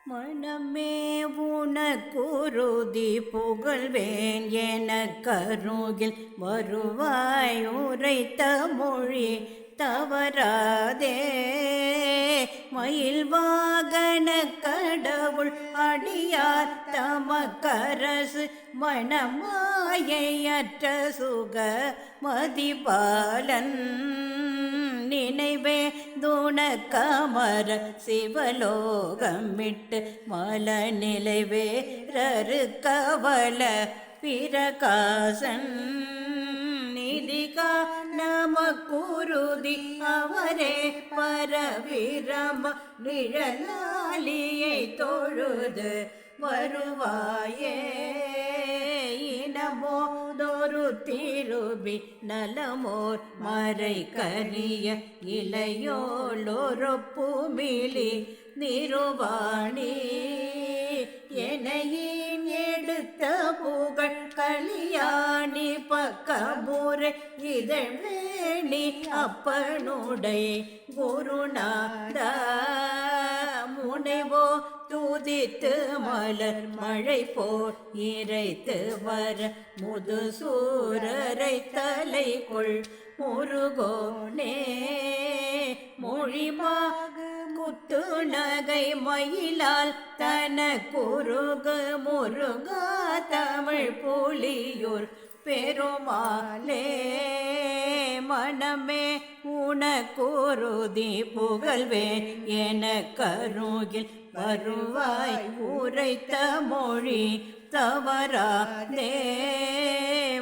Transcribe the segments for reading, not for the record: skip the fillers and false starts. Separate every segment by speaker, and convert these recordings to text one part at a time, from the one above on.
Speaker 1: மனமே உனக்குருதி புகழ்வேன் என கருகில் வருவாய் உரைத்த மொழி தவறாதே. மயில் வாகன கடவுள் அடியார் தமக்கரசு மணமாயையற்ற சுக மதிபாலன் நினைவே துணக்கமர சிவலோகமிட்டு மல நிலைவே ரருக்கவல பிரகாசன் நிதிகா நமக்குருதி அவரே பரவிரம நிழலாலியை தொழுது வருவாயே. இனமோதொரு திருபி நலமோர் மறை கரிய இளையோளொருப்புமிழி நிருவாணி எனையின் எடுத்த புகழ் கலியாணி பக்கமுறை இதழ்வேணி அப்பனுடை குருநாத முனைவோ துதித்து மலர் மழை போர் இறைத்து வர முதுசூரரை தலைக்குள் முருகோனே. மொழிமாக முத்து நகை மயிலால் தன குருகு முருகா தமிழ் புலியூர் பெருமாளே. மனமே உனக்குருதி புகழ்வேன் என கருகில் வருவாய் உரைத்த மொழி தவறாதே.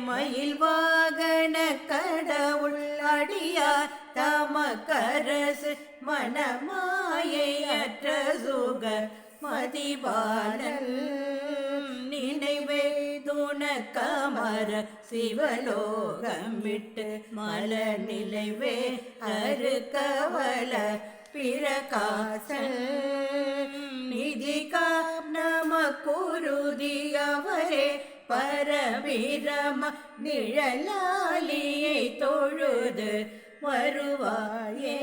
Speaker 1: மயில் வாகன கடவுள் அடியார் தமக்கரசு மணமாயையற்ற சுக மதிபாலன் நினைவே துணக்கமர சிவலோகம் விட்டு மல நிலைவே அருக்கவல பிரகாசன் நிதிகா நமக்குருதி அவரே பரபிரம நிழலாலியை தொழுது வருவாயே.